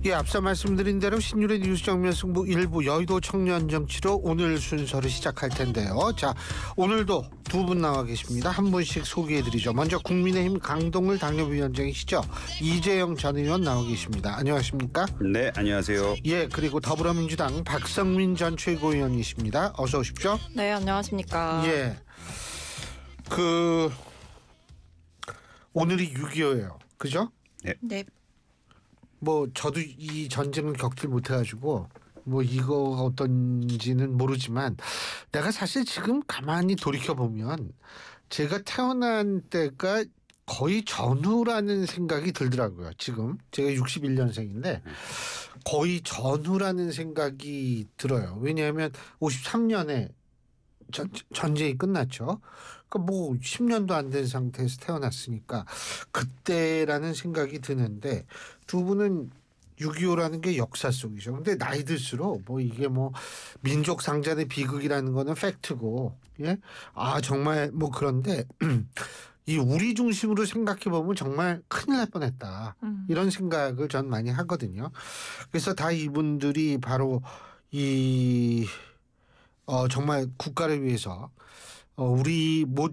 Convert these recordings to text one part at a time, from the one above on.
예, 앞서 말씀드린 대로 신율의 뉴스 정면 승부 일부 여의도 청년 정치로 오늘 순서를 시작할 텐데요. 자, 오늘도 두 분 나와 계십니다. 한 분씩 소개해드리죠. 먼저 국민의힘 강동을 당협위원장이시죠. 이재영 전 의원 나와 계십니다. 안녕하십니까? 네, 안녕하세요. 예, 그리고 더불어민주당 박성민 전 최고위원이십니다. 어서 오십시오. 네, 안녕하십니까? 예, 오늘이 6.25예요. 그죠? 네. 뭐 저도 이 전쟁을 겪질 못해가지고 뭐 이거 어떤지는 모르지만 내가 사실 지금 가만히 돌이켜보면 제가 태어난 때가 거의 전후라는 생각이 들더라고요. 지금 제가 61년생인데 거의 전후라는 생각이 들어요. 왜냐하면 53년에 전쟁이 끝났죠. 그러니까 뭐 10년도 안 된 상태에서 태어났으니까 그때라는 생각이 드는데 두 분은 6.25라는 게 역사 속이죠. 근데 나이 들수록 뭐 이게 뭐 민족 상잔의 비극이라는 거는 팩트고, 예, 정말 뭐 그런데 이 우리 중심으로 생각해 보면 정말 큰일 날 뻔했다. 이런 생각을 전 많이 하거든요. 그래서 다 이분들이 바로 정말 국가를 위해서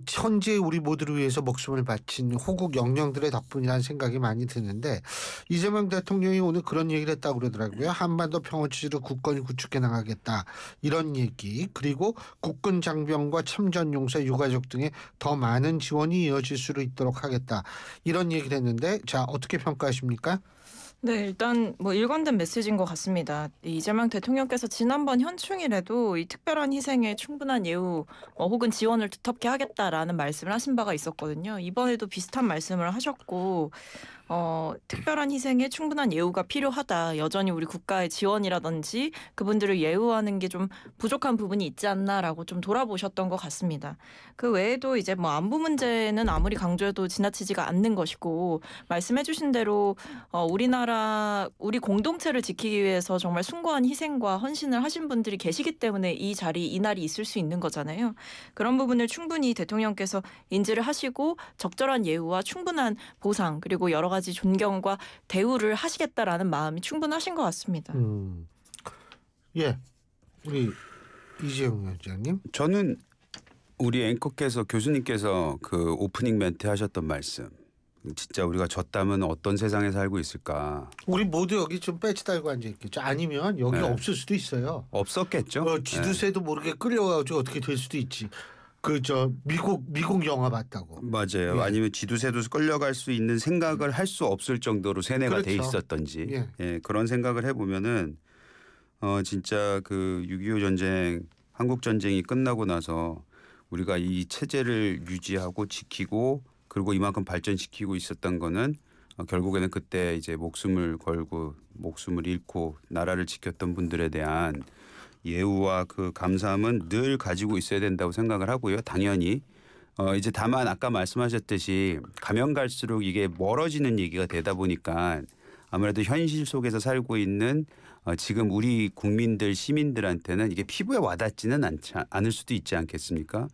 현재 우리 모두를 위해서 목숨을 바친 호국 영령들의 덕분이라는 생각이 많이 드는데 이재명 대통령이 오늘 그런 얘기를 했다고 그러더라고요. 한반도 평화 체제로 국권을 구축해 나가겠다 이런 얘기, 그리고 국군 장병과 참전 용사 유가족 등의 더 많은 지원이 이어질 수 있도록 하겠다 이런 얘기를 했는데, 자, 어떻게 평가하십니까? 네, 일단 뭐 일관된 메시지인 것 같습니다. 이재명 대통령께서 지난번 현충일에도 이 특별한 희생에 충분한 예우 혹은 지원을 두텁게 하겠다라는 말씀을 하신 바가 있었거든요. 이번에도 비슷한 말씀을 하셨고 특별한 희생에 충분한 예우가 필요하다. 여전히 우리 국가의 지원이라든지 그분들을 예우하는 게 좀 부족한 부분이 있지 않나라고 좀 돌아보셨던 것 같습니다. 그 외에도 이제 뭐 안보 문제는 아무리 강조해도 지나치지가 않는 것이고, 말씀해주신 대로 우리 공동체를 지키기 위해서 정말 숭고한 희생과 헌신을 하신 분들이 계시기 때문에 이 날이 있을 수 있는 거잖아요. 그런 부분을 충분히 대통령께서 인지를 하시고 적절한 예우와 충분한 보상 그리고 여러 가지 존경과 대우를 하시겠다라는 마음이 충분하신 것 같습니다. 예, 우리 이재용 위원장님. 저는 우리 앵커께서 교수님께서 그 오프닝 멘트 하셨던 말씀, 진짜 우리가 졌다면 어떤 세상에 살고 있을까. 우리 모두 여기 좀 배지 달고 앉아 있겠죠. 아니면 여기 없을 수도 있어요. 없었겠죠. 지두새도 모르게 끌려가지고 어떻게 될 수도 있지. 미국 영화 봤다고. 맞아요. 예. 아니면 지두새도 끌려갈 수 있는 생각을 할 수 없을 정도로 세뇌가 돼 있었던지. 예. 예, 그런 생각을 해보면은 진짜 그 6.25 전쟁, 한국 전쟁이 끝나고 나서 우리가 이 체제를 유지하고 지키고 그리고 이만큼 발전시키고 있었던 거는 결국에는 그때 이제 목숨을 걸고 목숨을 잃고 나라를 지켰던 분들에 대한 예우와 그 감사함은 늘 가지고 있어야 된다고 생각을 하고요. 당연히 이제 다만 아까 말씀하셨듯이 가면 갈수록 이게 멀어지는 얘기가 되다 보니까 아무래도 현실 속에서 살고 있는 지금 우리 국민들 시민들한테는 이게 피부에 와닿지는 않을 수도 있지 않겠습니까?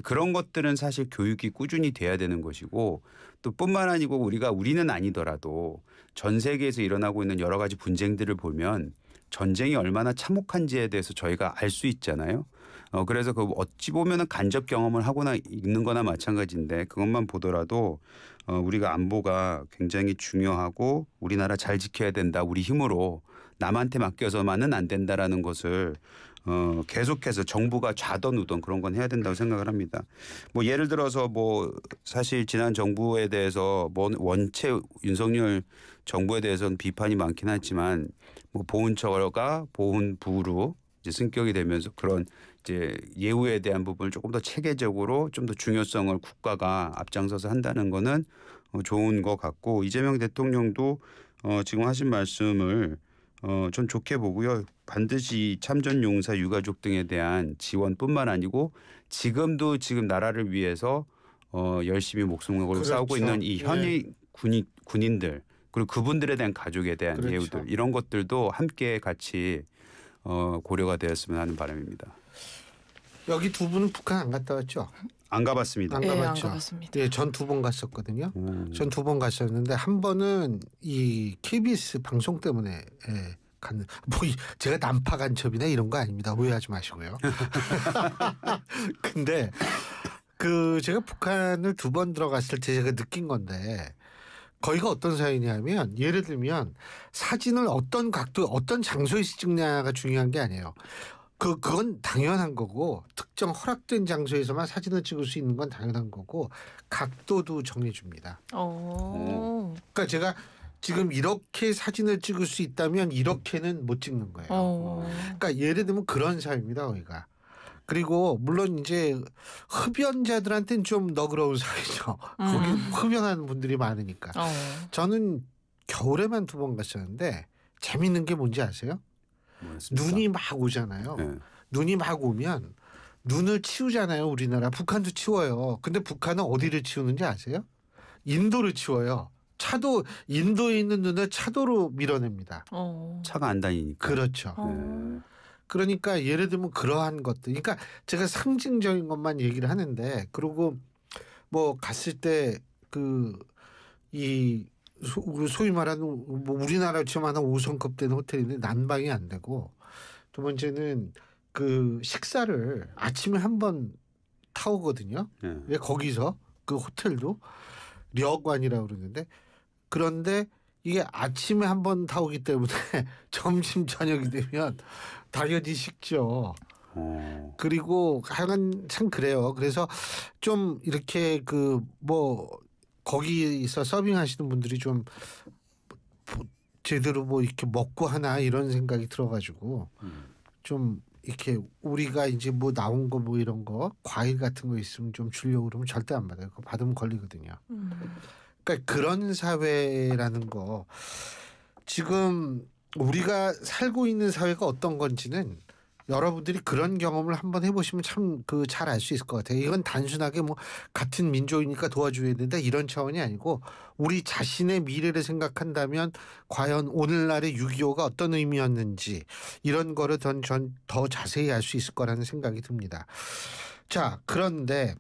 그런 것들은 사실 교육이 꾸준히 돼야 되는 것이고, 또 뿐만 아니고 우리는 아니더라도 전 세계에서 일어나고 있는 여러 가지 분쟁들을 보면 전쟁이 얼마나 참혹한지에 대해서 저희가 알 수 있잖아요. 그래서 그 어찌 보면은 간접 경험을 하거나 있는 거나 마찬가지인데, 그것만 보더라도 우리가 안보가 굉장히 중요하고 우리나라 잘 지켜야 된다. 우리 힘으로 남한테 맡겨서만은 안 된다라는 것을 계속해서 정부가 좌던 우던 그런 건 해야 된다고 생각을 합니다. 뭐 예를 들어서 뭐 사실 지난 정부에 대해서 뭐 원체 윤석열 정부에 대해서는 비판이 많긴 하지만 뭐 보훈처가 보훈부로 이제 승격이 되면서 그런 이제 예우에 대한 부분을 조금 더 체계적으로 좀 더 중요성을 국가가 앞장서서 한다는 거는 좋은 것 같고, 이재명 대통령도 지금 하신 말씀을 전 좋게 보고요. 반드시 참전용사 유가족 등에 대한 지원뿐만 아니고 지금 나라를 위해서 열심히 목숨을 걸고 싸우고 있는 이 현역 군인들 그리고 그분들에 대한 가족에 대한 예우들, 이런 것들도 함께 같이 고려가 되었으면 하는 바람입니다. 여기 두 분은 북한 안 갔다 왔죠? 안 가봤습니다. 안 예, 안 가봤죠. 가봤습니다. 예, 전 2번 갔었거든요. 음. 전 2번 갔었는데 한 번은 이 KBS 방송 때문에 갔는 제가 난파 간첩이나 이런 거 아닙니다. 오해하지 마시고요. 근데 그 제가 북한을 2번 들어갔을 때 제가 느낀 건데 거기가 어떤 사이냐면 예를 들면 사진을 어떤 각도 어떤 장소에서 찍냐가 중요한 게 아니에요. 그건 당연한 거고 특정 허락된 장소에서만 사진을 찍을 수 있는 건 당연한 거고 각도도 정해줍니다. 그러니까 제가 지금 이렇게 사진을 찍을 수 있다면 이렇게는 못 찍는 거예요. 그러니까 예를 들면 그런 사회입니다, 거기가. 그리고 물론 이제 흡연자들한테는 좀 너그러운 사회죠. 거기 흡연하는 분들이 많으니까. 저는 겨울에만 2번 갔었는데 재밌는 게 뭔지 아세요? 뭐였습니까? 눈이 막 오잖아요. 네. 눈이 막 오면 눈을 치우잖아요. 우리나라 북한도 치워요. 근데 북한은 어디를 치우는지 아세요? 인도를 치워요. 차도 인도에 있는 눈을 차도로 밀어냅니다. 차가 안 다니니까. 그렇죠. 네. 그러니까 예를 들면 그러한 것들. 그러니까 제가 상징적인 것만 얘기를 하는데 그리고 뭐 갔을 때 소위 말하는 뭐 우리나라처럼 하는 5성급 되는 호텔인데 난방이 안 되고 두 번째는 그 식사를 아침에 한 번 타오거든요. 왜 거기서 그 호텔도 려관이라고 그러는데 그런데 이게 아침에 한 번 타오기 때문에 점심 저녁이 되면 당연히 식죠. 그리고 하여간 참 그래요. 그래서 좀 이렇게 거기서 서빙하시는 분들이 좀 제대로 뭐 이렇게 먹고 하나 이런 생각이 들어가지고 좀 이렇게 우리가 이제 뭐 나온 거 뭐 이런 거 과일 같은 거 있으면 좀 주려고 그러면 절대 안 받아요. 그거 받으면 걸리거든요. 그러니까 그런 사회라는 거 지금 우리가 살고 있는 사회가 어떤 건지는 여러분들이 그런 경험을 한번 해보시면 참 잘 알 수 있을 것 같아요. 이건 단순하게 뭐 같은 민족이니까 도와줘야 된다 이런 차원이 아니고 우리 자신의 미래를 생각한다면 과연 오늘날의 6.25가 어떤 의미였는지 이런 거를 더 자세히 알 수 있을 거라는 생각이 듭니다. 자, 그런데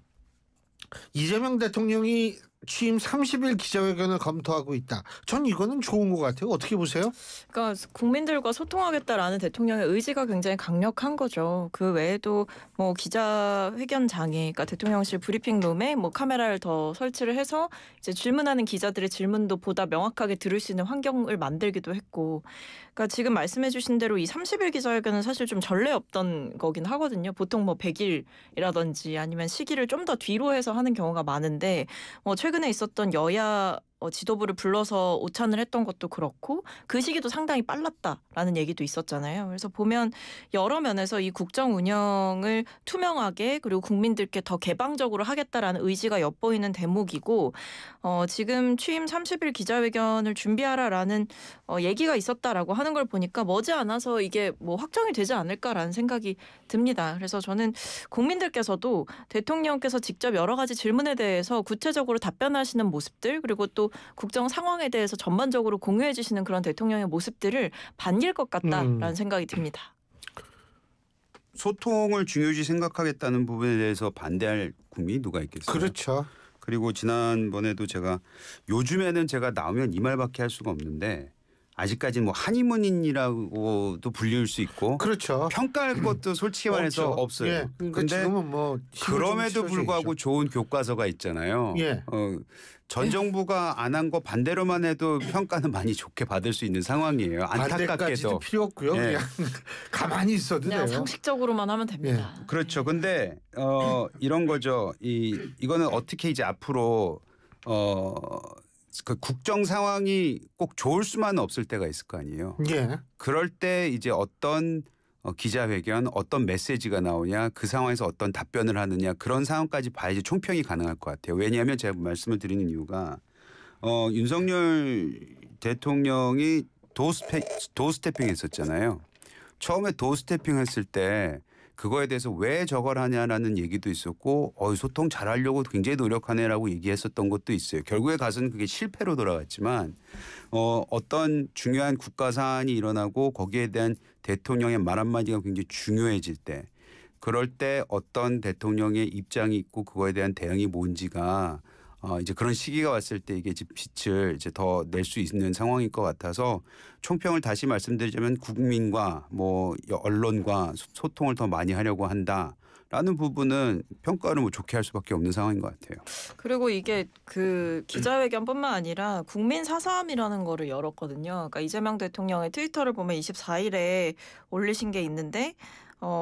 이재명 대통령이 취임 30일 기자회견을 검토하고 있다. 전 이거는 좋은 것 같아요. 어떻게 보세요? 그러니까 국민들과 소통하겠다라는 대통령의 의지가 굉장히 강력한 거죠. 그 외에도 뭐 기자회견장에, 그러니까 대통령실 브리핑룸에 뭐 카메라를 더 설치를 해서 이제 질문하는 기자들의 질문도 보다 명확하게 들을 수 있는 환경을 만들기도 했고, 그러니까 지금 말씀해주신 대로 이 30일 기자회견은 사실 좀 전례 없던 거긴 하거든요. 보통 뭐 100일이라든지 아니면 시기를 좀 더 뒤로 해서 하는 경우가 많은데 최근에 있었던 여야 지도부를 불러서 오찬을 했던 것도 그렇고 그 시기도 상당히 빨랐다라는 얘기도 있었잖아요. 그래서 보면 여러 면에서 이 국정 운영을 투명하게 그리고 국민들께 더 개방적으로 하겠다라는 의지가 엿보이는 대목이고 지금 취임 30일 기자회견을 준비하라라는 얘기가 있었다라고 하는 걸 보니까 머지않아서 이게 뭐 확정이 되지 않을까라는 생각이 듭니다. 그래서 저는 국민들께서도 대통령께서 직접 여러 가지 질문에 대해서 구체적으로 답변하시는 모습들 그리고 또 국정 상황에 대해서 전반적으로 공유해 주시는 그런 대통령의 모습들을 반길 것 같다라는 생각이 듭니다. 소통을 중요시 생각하겠다는 부분에 대해서 반대할 국민이 누가 있겠어요? 그렇죠. 그리고 지난번에도 요즘에는 제가 나오면 이 말밖에 할 수가 없는데 아직까지 뭐 한의문인이라고도 불릴 수 있고 그렇죠. 평가할 것도 솔직히 말해서 없어요. 예. 그러니까 근데 지금은 뭐 그럼에도 불구하고 좋은 교과서가 있잖아요. 예. 전 정부가 안 한 거 반대로만 해도 평가는 많이 좋게 받을 수 있는 상황이에요. 반대까지도 안타깝게도. 필요 없고요. 예. 그냥 가만히 있어도 그냥 돼요. 상식적으로만 하면 됩니다. 그렇죠. 근데 이런 거죠. 이거는 어떻게 이제 앞으로 그 국정 상황이 꼭 좋을 수만은 없을 때가 있을 거 아니에요. 예. 그럴 때 이제 어떤 기자회견 어떤 메시지가 나오냐 그 상황에서 어떤 답변을 하느냐 그런 상황까지 봐야지 총평이 가능할 것 같아요. 왜냐하면 제가 말씀을 드리는 이유가 윤석열 대통령이 도스태핑 했었잖아요. 처음에 도스태핑 했을 때 그거에 대해서 왜 저걸 하냐라는 얘기도 있었고 소통 잘하려고 굉장히 노력하네라고 얘기했었던 것도 있어요. 결국에 가서는 그게 실패로 돌아갔지만 어떤 중요한 국가 사안이 일어나고 거기에 대한 대통령의 말 한마디가 굉장히 중요해질 때 그럴 때 어떤 대통령의 입장이 있고 그거에 대한 대응이 뭔지가 이제 그런 시기가 왔을 때 이게 이제 빛을 이제 더 낼 수 있는 상황일 것 같아서 총평을 다시 말씀드리자면 국민과 뭐 언론과 소통을 더 많이 하려고 한다라는 부분은 평가를 뭐 좋게 할 수밖에 없는 상황인 것 같아요. 그리고 이게 그 기자회견뿐만 아니라 국민 사서함이라는 거를 열었거든요. 그러니까 이재명 대통령의 트위터를 보면 24일에 올리신 게 있는데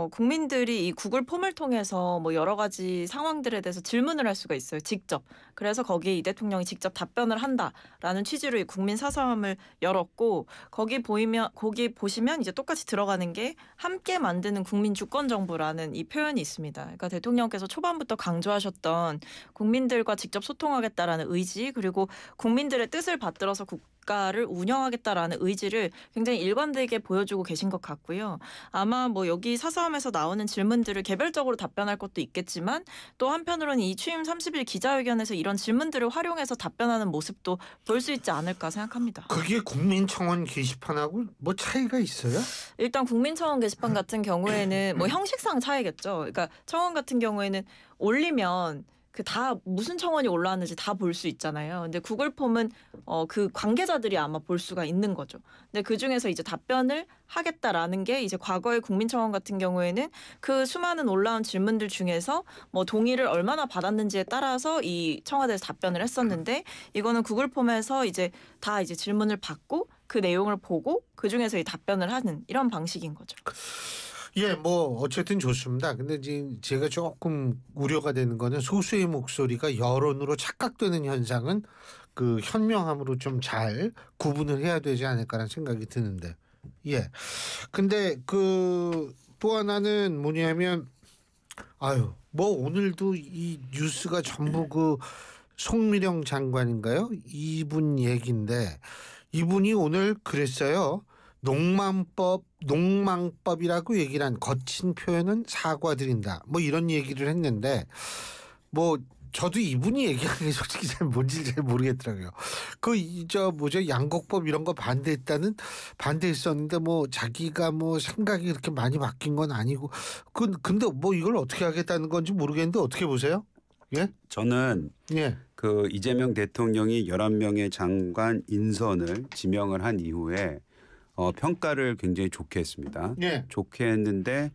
국민들이 이 구글 폼을 통해서 뭐 여러 가지 상황들에 대해서 질문을 할 수가 있어요. 직접. 그래서 거기에 이 대통령이 직접 답변을 한다라는 취지로 이 국민 사서함을 열었고 거기 보시면 이제 똑같이 들어가는 게 함께 만드는 국민 주권 정부라는 이 표현이 있습니다. 그러니까 대통령께서 초반부터 강조하셨던 국민들과 직접 소통하겠다라는 의지 그리고 국민들의 뜻을 받들어서 국가를 운영하겠다라는 의지를 굉장히 일관되게 보여주고 계신 것 같고요. 아마 뭐 여기 사서함에서 나오는 질문들을 개별적으로 답변할 것도 있겠지만 또 한편으로는 이 취임 30일 기자회견에서 이런 질문들을 활용해서 답변하는 모습도 볼 수 있지 않을까 생각합니다. 그게 국민청원 게시판하고 뭐 차이가 있어요? 일단 국민청원 게시판 같은 경우에는 뭐 형식상 차이겠죠. 그러니까 청원 같은 경우에는 올리면 그 다 무슨 청원이 올라왔는지 다 볼 수 있잖아요. 근데 구글 폼은 그 관계자들이 아마 볼 수가 있는 거죠. 근데 그 중에서 이제 답변을 하겠다라는 게 이제 과거의 국민청원 같은 경우에는 그 수많은 올라온 질문들 중에서 뭐 동의를 얼마나 받았는지에 따라서 이 청와대에서 답변을 했었는데 이거는 구글 폼에서 이제 다 이제 질문을 받고 그 내용을 보고 그 중에서 이 답변을 하는 이런 방식인 거죠. 예, 뭐 어쨌든 좋습니다. 근데 지금 제가 조금 우려가 되는 거는 소수의 목소리가 여론으로 착각되는 현상은 그 현명함으로 좀 잘 구분을 해야 되지 않을까라는 생각이 드는데. 예. 근데 그 또 하나는 뭐냐면 뭐 오늘도 이 뉴스가 전부 그 송미령 장관인가요? 이분 얘기인데 이분이 오늘 그랬어요. 농망법이라고 얘기를 한 거친 표현은 사과드린다. 뭐 이런 얘기를 했는데 뭐 저도 이분이 얘기하는 게 솔직히 뭔지 잘 모르겠더라고요. 양곡법 이런 거 반대했었는데 뭐 자기가 뭐 생각이 그렇게 많이 바뀐 건 아니고 근데 뭐 이걸 어떻게 하겠다는 건지 모르겠는데 어떻게 보세요? 예? 저는 그 이재명 대통령이 11명의 장관 인선을 지명을 한 이후에 평가를 굉장히 좋게 했습니다. 좋게 했는데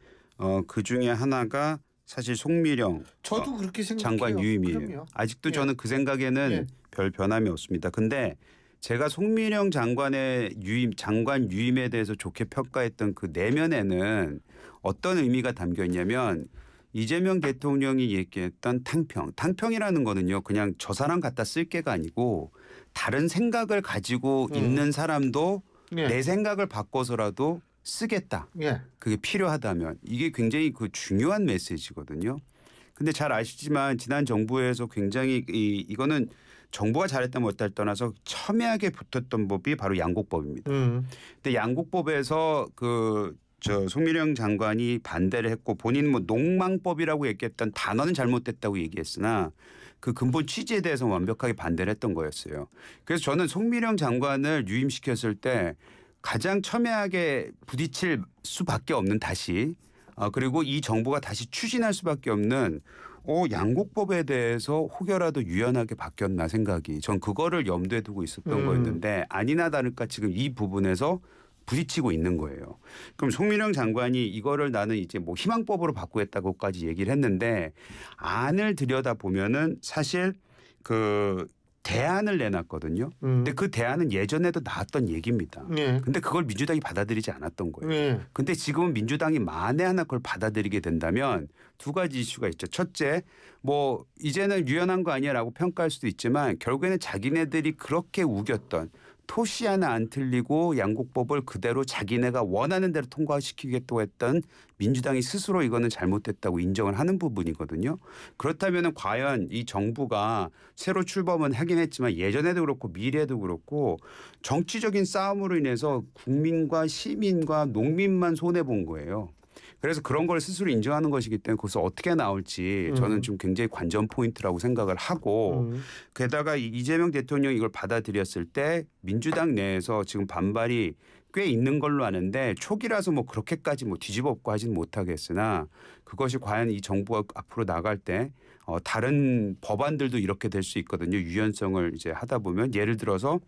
그 중에 하나가 사실 송미령 저도 그렇게 생각해요. 장관 유임이에요. 그럼요. 아직도 저는 그 생각에는 별 변함이 없습니다. 근데 제가 송미령 장관의 장관 유임에 대해서 좋게 평가했던 그 내면에는 어떤 의미가 담겨 있냐면 이재명 대통령이 얘기했던 탕평이라는 거는요. 그냥 저 사람 갖다 쓸 게가 아니고 다른 생각을 가지고 있는 사람도 내 생각을 바꿔서라도 쓰겠다. 그게 필요하다면 이게 굉장히 그 중요한 메시지거든요. 근데 잘 아시지만 지난 정부에서 굉장히 이거는 정부가 잘했다 못했다 떠나서 첨예하게 붙었던 법이 바로 양곡법입니다. 근데 양곡법에서 송미령 장관이 반대를 했고 본인은 뭐 농망법이라고 얘기했던 단어는 잘못됐다고 얘기했으나 그 근본 취지에 대해서 완벽하게 반대를 했던 거였어요. 그래서 저는 송미령 장관을 유임시켰을 때 가장 첨예하게 부딪힐 수밖에 없는 그리고 이 정부가 다시 추진할 수밖에 없는 양곡법에 대해서 혹여라도 유연하게 바뀌었나 생각이 전 그거를 염두에 두고 있었던 거였는데 아니나 다를까 지금 이 부분에서 부딪히고 있는 거예요. 그럼 송미령 장관이 이거를 나는 이제 뭐 희망법으로 바꾸겠다고까지 얘기를 했는데 안을 들여다보면은 사실 그 대안을 내놨거든요. 근데 그 대안은 예전에도 나왔던 얘기입니다. 근데 그걸 민주당이 받아들이지 않았던 거예요. 근데 지금은 민주당이 만에 하나 그걸 받아들이게 된다면 두 가지 이슈가 있죠. 첫째, 뭐 이제는 유연한 거 아니야라고 평가할 수도 있지만 결국에는 자기네들이 그렇게 우겼던 토시 하나 안 틀리고 양곡법을 그대로 자기네가 원하는 대로 통과시키겠다고 했던 민주당이 스스로 이거는 잘못됐다고 인정을 하는 부분이거든요. 그렇다면 과연 이 정부가 새로 출범은 하긴 했지만 예전에도 그렇고 미래에도 그렇고 정치적인 싸움으로 인해서 국민과 시민과 농민만 손해본 거예요. 그래서 그런 걸 스스로 인정하는 것이기 때문에 거기서 어떻게 나올지 저는 좀 굉장히 관전 포인트라고 생각을 하고 게다가 이재명 대통령이 이걸 받아들였을 때 민주당 내에서 지금 반발이 꽤 있는 걸로 아는데 초기라서 뭐 그렇게까지 뭐 뒤집어 엎고 하지는 못하겠으나 그것이 과연 이 정부가 앞으로 나갈 때 다른 법안들도 이렇게 될 수 있거든요. 유연성을 이제 하다 보면 예를 들어서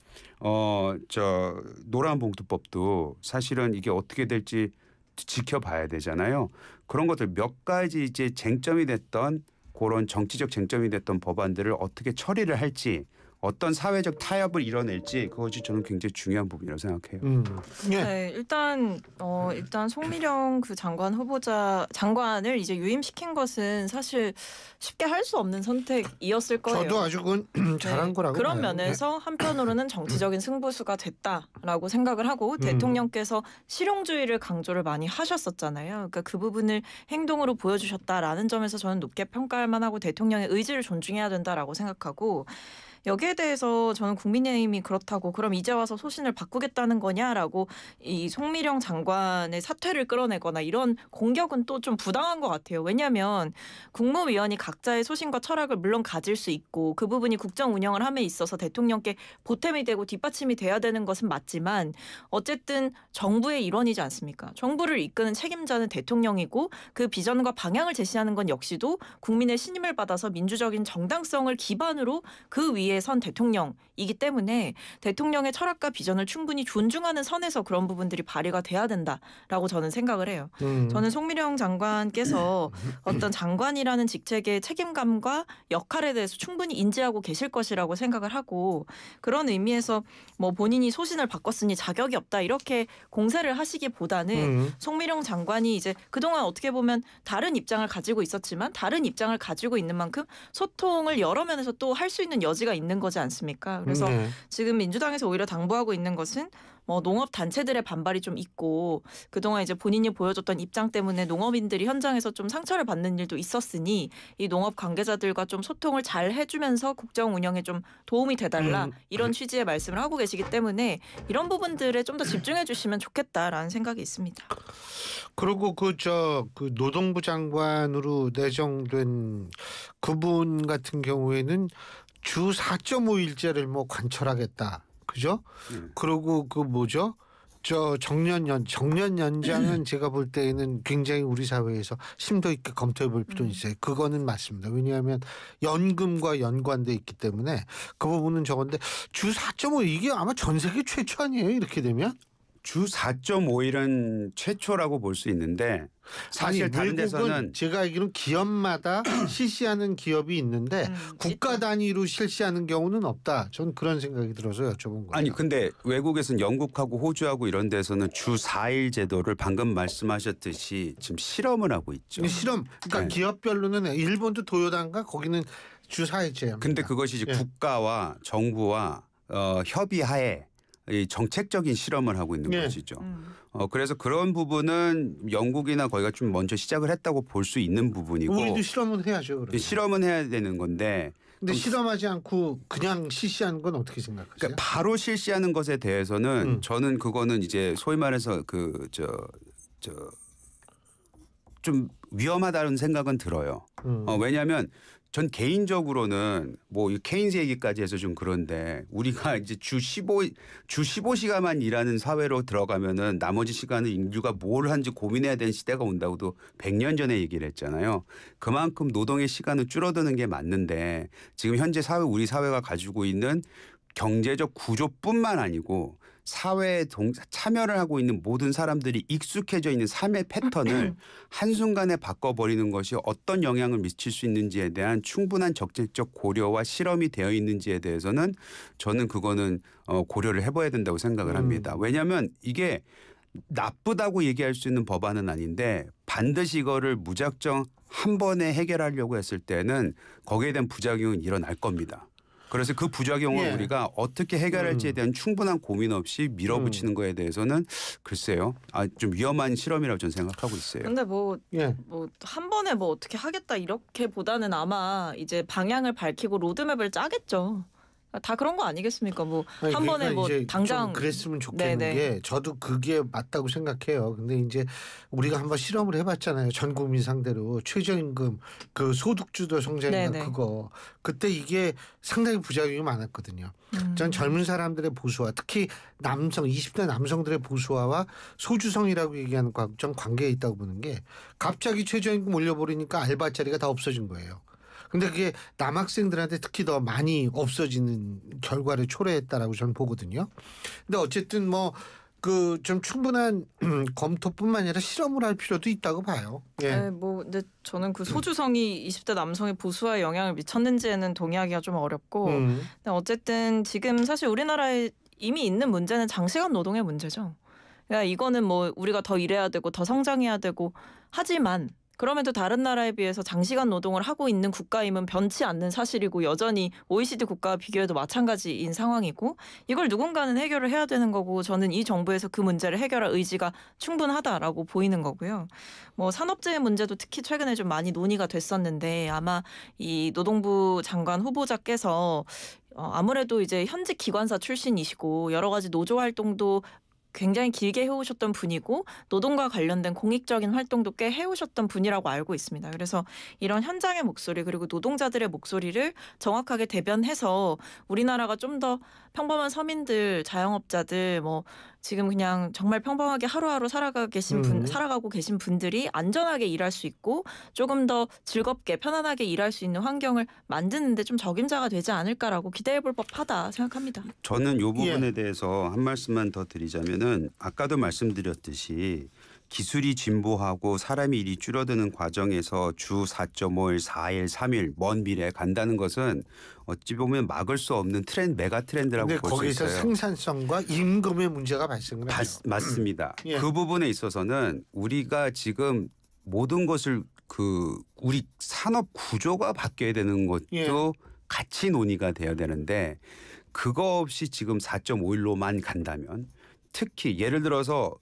노란봉투법도 사실은 이게 어떻게 될지 지켜봐야 되잖아요. 그런 것들 몇 가지 이제 쟁점이 됐던 그런 정치적 쟁점이 됐던 법안들을 어떻게 처리를 할지 어떤 사회적 타협을 이뤄낼지 그것이 저는 굉장히 중요한 부분이라고 생각해요. 예. 네, 일단 송미령 그 장관을 이제 유임시킨 것은 사실 쉽게 할 수 없는 선택이었을 거예요. 저도 아주 그건 잘한 네, 거라고 그런 봐요. 면에서 한편으로는 정치적인 승부수가 됐다라고 생각을 하고 대통령께서 실용주의를 강조를 많이 하셨었잖아요. 그러니까 그 부분을 행동으로 보여주셨다라는 점에서 저는 높게 평가할 만하고 대통령의 의지를 존중해야 된다라고 생각하고 여기에 대해서 저는 국민의힘이 그렇다고 그럼 이제 와서 소신을 바꾸겠다는 거냐라고 이 송미령 장관의 사퇴를 끌어내거나 이런 공격은 또 좀 부당한 것 같아요. 왜냐하면 국무위원이 각자의 소신과 철학을 물론 가질 수 있고 그 부분이 국정 운영을 함에 있어서 대통령께 보탬이 되고 뒷받침이 돼야 되는 것은 맞지만 어쨌든 정부의 일원이지 않습니까? 정부를 이끄는 책임자는 대통령이고 그 비전과 방향을 제시하는 건 역시도 국민의 신임을 받아서 민주적인 정당성을 기반으로 그 위에 선 대통령이기 때문에 대통령의 철학과 비전을 충분히 존중하는 선에서 그런 부분들이 발휘가 돼야 된다라고 저는 생각을 해요. 저는 송미령 장관께서 어떤 장관이라는 직책의 책임감과 역할에 대해서 충분히 인지하고 계실 것이라고 생각을 하고 그런 의미에서 뭐 본인이 소신을 바꿨으니 자격이 없다 이렇게 공세를 하시기보다는 송미령 장관이 이제 그동안 어떻게 보면 다른 입장을 가지고 있었지만 다른 입장을 가지고 있는 만큼 소통을 여러 면에서 또 할 수 있는 여지가 있는 거지 않습니까? 그래서 지금 민주당에서 오히려 당부하고 있는 것은 뭐 농업 단체들의 반발이 좀 있고 그동안 이제 본인이 보여줬던 입장 때문에 농업인들이 현장에서 좀 상처를 받는 일도 있었으니 이 농업 관계자들과 좀 소통을 잘 해주면서 국정 운영에 좀 도움이 돼달라 이런 취지의 말씀을 하고 계시기 때문에 이런 부분들에 좀 더 집중해 주시면 좋겠다라는 생각이 있습니다. 그리고 그 노동부 장관으로 내정된 그분 같은 경우에는 주 4.5일제를 뭐 관철하겠다. 그죠? 그리고 그 뭐죠? 정년 연장은 제가 볼 때에는 굉장히 우리 사회에서 심도 있게 검토해 볼 필요는 있어요. 그거는 맞습니다. 왜냐하면 연금과 연관돼 있기 때문에 그 부분은 저건데 주 4.5 이게 아마 전 세계 최초 아니에요? 이렇게 되면? 주 4.5일은 최초라고 볼 수 있는데 사실 다른 데서는 제가 알기로는 기업마다 실시하는 기업이 있는데 국가 단위로 실시하는 경우는 없다. 저는 그런 생각이 들어서 여쭤본 거예요. 아니 근데 외국에서는 영국하고 호주하고 이런 데서는 주 4일 제도를 방금 말씀하셨듯이 지금 실험을 하고 있죠. 실험. 그러니까 기업별로는 일본도 도요단가 거기는 주 4일제입니다. 근데 그것이 이제 국가와 정부와 협의하에 이 정책적인 실험을 하고 있는 것이죠. 그래서 그런 부분은 영국이나 거기가 좀 먼저 시작을 했다고 볼 수 있는 부분이고 우리도 실험은 해야죠. 그러면. 실험은 해야 되는 건데 근데 실험하지 않고 그냥 실시하는 건 어떻게 생각하세요? 그러니까 바로 실시하는 것에 대해서는 저는 그거는 이제 소위 말해서 좀 위험하다는 생각은 들어요. 왜냐하면 전 개인적으로는 뭐 케인스 얘기까지 해서 좀 그런데 우리가 이제 주 15시간만 일하는 사회로 들어가면은 나머지 시간은 인류가 뭘 하는지 고민해야 되는 시대가 온다고도 100년 전에 얘기를 했잖아요. 그만큼 노동의 시간은 줄어드는 게 맞는데 지금 현재 우리 사회가 가지고 있는 경제적 구조뿐만 아니고 사회에 참여를 하고 있는 모든 사람들이 익숙해져 있는 삶의 패턴을 한순간에 바꿔버리는 것이 어떤 영향을 미칠 수 있는지에 대한 충분한 적극적 고려와 실험이 되어 있는지에 대해서는 저는 그거는 고려를 해봐야 된다고 생각을 합니다. 왜냐하면 이게 나쁘다고 얘기할 수 있는 법안은 아닌데 반드시 이거를 무작정 한 번에 해결하려고 했을 때는 거기에 대한 부작용은 일어날 겁니다. 그래서 그 부작용을 우리가 어떻게 해결할지에 대한 충분한 고민 없이 밀어붙이는 거에 대해서는 글쎄요. 좀 위험한 실험이라고 저는 생각하고 있어요. 근데 뭐 한 번에 뭐 어떻게 하겠다 이렇게보다는 아마 이제 방향을 밝히고 로드맵을 짜겠죠. 다 그런 거 아니겠습니까? 뭐 아니, 한 번에 그러니까 뭐 이제 당장 좀 그랬으면 좋겠는 네네. 게 저도 그게 맞다고 생각해요. 근데 이제 우리가 한번 실험을 해봤잖아요. 전 국민 상대로 최저임금 그 소득주도 성장인가 네네. 그거 그때 이게 상당히 부작용이 많았거든요. 전 젊은 사람들의 보수화 특히 남성 20대 남성들의 보수화와 소주성이라고 얘기하는 과정 관계에 있다고 보는 게 갑자기 최저임금 올려버리니까 알바 자리가 다 없어진 거예요. 근데 그게 남학생들한테 특히 더 많이 없어지는 결과를 초래했다라고 저는 보거든요. 근데 어쨌든 뭐 그 좀 충분한 검토뿐만 아니라 실험을 할 필요도 있다고 봐요. 예. 네, 뭐 근데 저는 그 소주성이 20대 남성의 보수화에 영향을 미쳤는지에는 동의하기가 좀 어렵고 근데 어쨌든 지금 사실 우리나라에 이미 있는 문제는 장시간 노동의 문제죠. 그러니까 이거는 뭐 우리가 더 일해야 되고 더 성장해야 되고 하지만 그럼에도 다른 나라에 비해서 장시간 노동을 하고 있는 국가임은 변치 않는 사실이고 여전히 OECD 국가와 비교해도 마찬가지인 상황이고 이걸 누군가는 해결을 해야 되는 거고 저는 이 정부에서 그 문제를 해결할 의지가 충분하다라고 보이는 거고요. 뭐 산업재해 문제도 특히 최근에 좀 많이 논의가 됐었는데 아마 이 노동부 장관 후보자께서 아무래도 이제 현직 기관사 출신이시고 여러 가지 노조 활동도 굉장히 길게 해오셨던 분이고 노동과 관련된 공익적인 활동도 꽤 해오셨던 분이라고 알고 있습니다. 그래서 이런 현장의 목소리 그리고 노동자들의 목소리를 정확하게 대변해서 우리나라가 좀 더 평범한 서민들, 자영업자들 뭐 지금 그냥 정말 평범하게 하루하루 살아가고 계신 분들이 안전하게 일할 수 있고 조금 더 즐겁게 편안하게 일할 수 있는 환경을 만드는데 좀 적임자가 되지 않을까라고 기대해볼 법하다 생각합니다. 저는 이 부분에 대해서 한 말씀만 더 드리자면은 아까도 말씀드렸듯이 기술이 진보하고 사람이 일이 줄어드는 과정에서 주 4.5일, 4일, 3일 먼 미래에 간다는 것은 어찌 보면 막을 수 없는 메가 트렌드라고 근데 볼 수 거기서 있어요. 생산성과 임금의 문제가 발생을 해요. 맞습니다. 예. 그 부분에 있어서는 우리가 지금 모든 것을 우리 산업 구조가 바뀌어야 되는 것도 예. 같이 논의가 돼야 되는데 그거 없이 지금 4.5일로만 간다면 특히 예를 들어서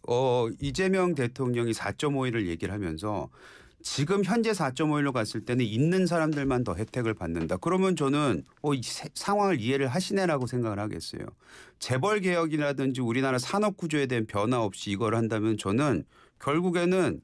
이재명 대통령이 4.5일을 얘기를 하면서 지금 현재 4.5일로 갔을 때는 있는 사람들만 더 혜택을 받는다. 그러면 저는 이 상황을 이해를 하시네라고 생각을 하겠어요. 재벌 개혁이라든지 우리나라 산업 구조에 대한 변화 없이 이걸 한다면 저는 결국에는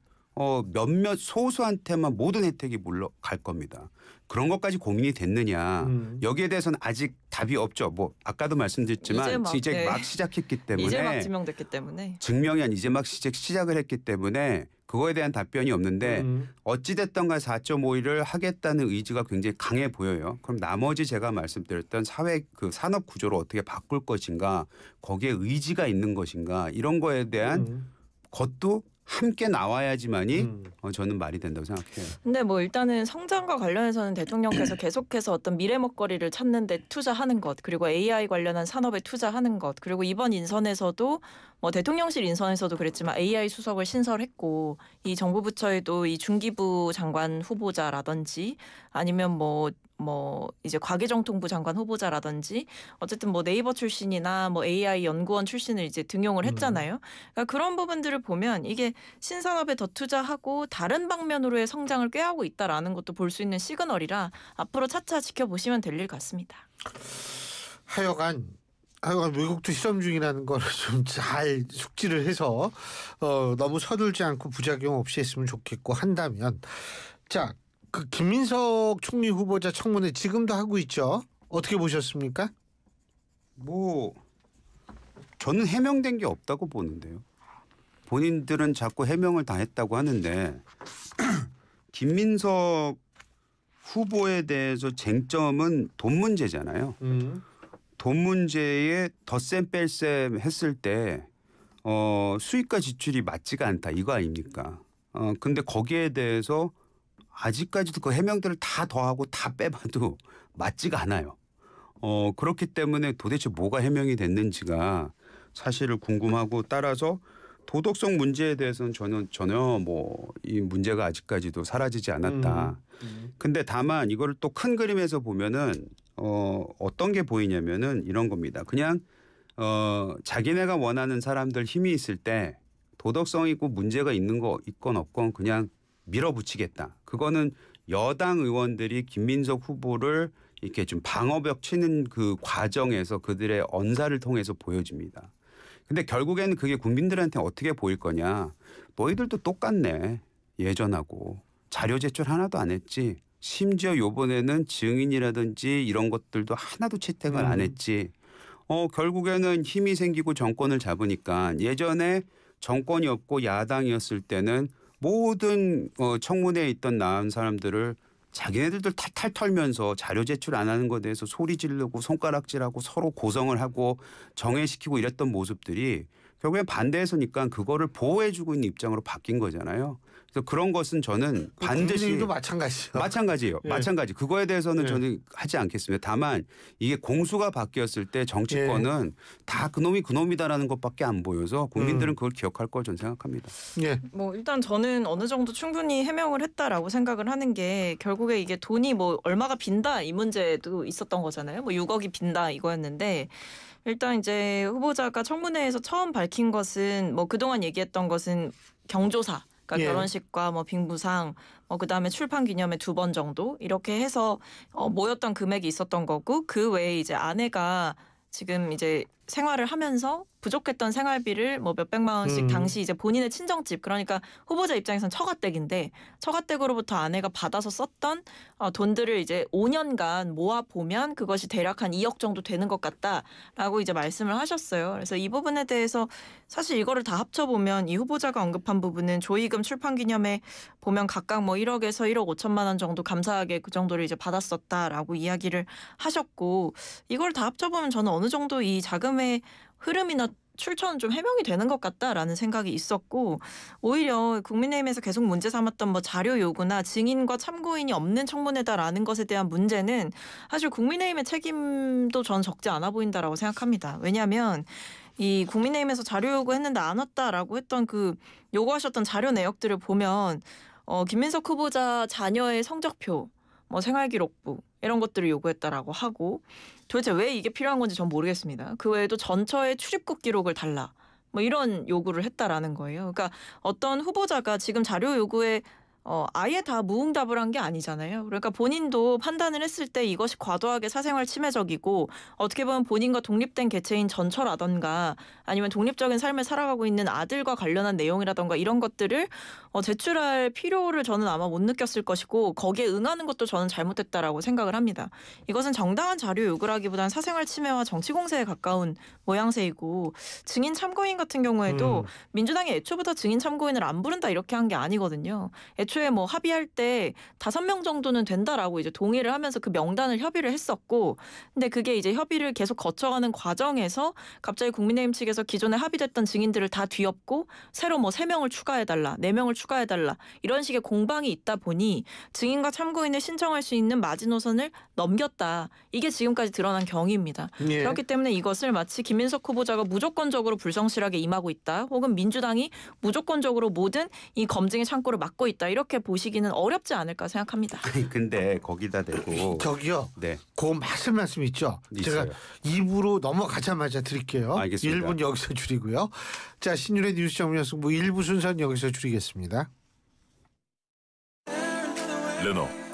몇몇 소수한테만 모든 혜택이 물러갈 겁니다. 그런 것까지 고민이 됐느냐. 여기에 대해서는 아직 답이 없죠. 뭐 아까도 말씀드렸지만 이제 막 시작했기 때문에. 이제 막 지명됐기 때문에. 증명이 아닌 이제 막 시작을 했기 때문에 그거에 대한 답변이 없는데 어찌됐든 간 4.5일을 하겠다는 의지가 굉장히 강해 보여요. 그럼 나머지 제가 말씀드렸던 사회 산업 구조를 어떻게 바꿀 것인가 거기에 의지가 있는 것인가 이런 거에 대한 것도 함께 나와야지만이 저는 말이 된다고 생각해요. 근데 뭐 일단은 성장과 관련해서는 대통령께서 계속해서 어떤 미래 먹거리를 찾는 데 투자하는 것 그리고 AI 관련한 산업에 투자하는 것 그리고 이번 인선에서도 뭐 대통령실 인선에서도 그랬지만 AI 수석을 신설했고 이 정부 부처에도 이 중기부 장관 후보자라든지 아니면 뭐 이제 과기정통부 장관 후보자라든지 어쨌든 뭐 네이버 출신이나 뭐 AI 연구원 출신을 이제 등용을 했잖아요. 그러니까 그런 부분들을 보면 이게 신산업에 더 투자하고 다른 방면으로의 성장을 꾀하고 있다라는 것도 볼 수 있는 시그널이라 앞으로 차차 지켜보시면 될 일 같습니다. 하여간 외국도 실험 중이라는 걸 좀 잘 숙지를 해서 너무 서둘지 않고 부작용 없이 했으면 좋겠고 한다면 자. 그 김민석 총리 후보자 청문회 지금도 하고 있죠. 어떻게 보셨습니까? 뭐 저는 해명된 게 없다고 보는데요. 본인들은 자꾸 해명을 다 했다고 하는데 김민석 후보에 대해서 쟁점은 돈 문제잖아요. 돈 문제에 덧셈 뺄셈 했을 때 수입과 지출이 맞지가 않다 이거 아닙니까? 근데 거기에 대해서 아직까지도 그 해명들을 다 더하고 다 빼봐도 맞지가 않아요. 그렇기 때문에 도대체 뭐가 해명이 됐는지가 사실을 궁금하고 따라서 도덕성 문제에 대해서는 저는 전혀 뭐 이 문제가 아직까지도 사라지지 않았다. 근데 다만 이거를 또 큰 그림에서 보면은 어떤 게 보이냐면은 이런 겁니다. 그냥 자기네가 원하는 사람들 힘이 있을 때 도덕성 있고 문제가 있는 거 있건 없건 그냥 밀어붙이겠다. 그거는 여당 의원들이 김민석 후보를 이렇게 좀 방어벽 치는 그 과정에서 그들의 언사를 통해서 보여집니다. 근데 결국에는 그게 국민들한테 어떻게 보일 거냐. 너희들도 똑같네. 예전하고. 자료 제출 하나도 안 했지. 심지어 요번에는 증인이라든지 이런 것들도 하나도 채택을 안 했지. 결국에는 힘이 생기고 정권을 잡으니까 예전에 정권이 없고 야당이었을 때는 모든 청문회에 있던 나온 사람들을 자기네들도 탈탈 털면서 자료 제출 안 하는 것에 대해서 소리 지르고 손가락질하고 서로 고성을 하고 정회시키고 이랬던 모습들이 결국엔 반대해서니까 그거를 보호해주고 있는 입장으로 바뀐 거잖아요. 그래서 그런 것은 저는 반드시 국민의힘도 마찬가지죠. 마찬가지예요. 예. 마찬가지. 그거에 대해서는 예. 저는 하지 않겠습니다. 다만 이게 공수가 바뀌었을 때 정치권은 다 그놈이 그놈이다라는 것밖에 안 보여서 국민들은 그걸 기억할 걸 저는 생각합니다. 예. 뭐 일단 저는 어느 정도 충분히 해명을 했다라고 생각을 하는 게 결국에 이게 돈이 뭐 얼마가 빈다 이 문제도 있었던 거잖아요. 뭐 6억이 빈다 이거였는데 일단 이제 후보자가 청문회에서 처음 밝힌 것은 뭐 그동안 얘기했던 것은 경조사 그러니까 예. 결혼식과 뭐 빙부상 그다음에 출판 기념회 2번 정도 이렇게 해서 모였던 금액이 있었던 거고 그 외에 이제 아내가 지금 이제 생활을 하면서 부족했던 생활비를 뭐 몇백만 원씩 당시 이제 본인의 친정집 그러니까 후보자 입장에서는 처가댁인데 처가댁으로부터 아내가 받아서 썼던 돈들을 이제 5년간 모아 보면 그것이 대략 한 2억 정도 되는 것 같다라고 이제 말씀을 하셨어요. 그래서 이 부분에 대해서 사실 이거를 다 합쳐보면 이 후보자가 언급한 부분은 조희금 출판기념회 보면 각각 뭐 1억에서 1억 5천만 원 정도 감사하게 그 정도를 이제 받았었다라고 이야기를 하셨고 이걸 다 합쳐보면 저는 어느 정도 이 자금의 흐름이나 출처는 좀 해명이 되는 것 같다라는 생각이 있었고 오히려 국민의힘에서 계속 문제 삼았던 뭐 자료 요구나 증인과 참고인이 없는 청문회다라는 것에 대한 문제는 사실 국민의힘의 책임도 전 적지 않아 보인다라고 생각합니다. 왜냐하면 이 국민의힘에서 자료 요구했는데 안 왔다라고 했던 그 요구하셨던 자료 내역들을 보면 김민석 후보자 자녀의 성적표, 뭐 생활기록부 이런 것들을 요구했다라고 하고 도대체 왜 이게 필요한 건지 전 모르겠습니다. 그 외에도 전처의 출입국 기록을 달라. 뭐 이런 요구를 했다라는 거예요. 그러니까 어떤 후보자가 지금 자료 요구에 아예 다 무응답을 한 게 아니잖아요. 그러니까 본인도 판단을 했을 때 이것이 과도하게 사생활 침해적이고 어떻게 보면 본인과 독립된 개체인 전처라던가 아니면 독립적인 삶을 살아가고 있는 아들과 관련한 내용이라던가 이런 것들을 제출할 필요를 저는 아마 못 느꼈을 것이고 거기에 응하는 것도 저는 잘못했다라고 생각을 합니다. 이것은 정당한 자료 요구라기보다는 사생활 침해와 정치 공세에 가까운 모양새이고 증인 참고인 같은 경우에도 민주당이 애초부터 증인 참고인을 안 부른다 이렇게 한 게 아니거든요. 애초에 뭐 합의할 때 5명 정도는 된다라고 이제 동의를 하면서 그 명단을 협의를 했었고 근데 그게 이제 협의를 계속 거쳐가는 과정에서 갑자기 국민의힘 측에서 기존에 합의됐던 증인들을 다 뒤엎고 새로 뭐 3명을 추가해달라 4명을 추가해달라 이런 식의 공방이 있다 보니 증인과 참고인을 신청할 수 있는 마지노선을 넘겼다. 이게 지금까지 드러난 경위입니다. 예. 그렇기 때문에 이것을 마치 김민석 후보자가 무조건적으로 불성실하게 임하고 있다. 혹은 민주당이 무조건적으로 모든 이 검증의 창구를 막고 있다. 이렇게 보시기는 어렵지 않을까 생각합니다. 근데 거기다 대고 저기요. 네. 그 말씀 있죠. 있어요. 제가 2부로 넘어가자마자 드릴게요. 알겠습니다. 1분 여기서 줄이고요. 자, 신율의 뉴스 정면승부 1부 순서는 여기서 줄이겠습니다. 르노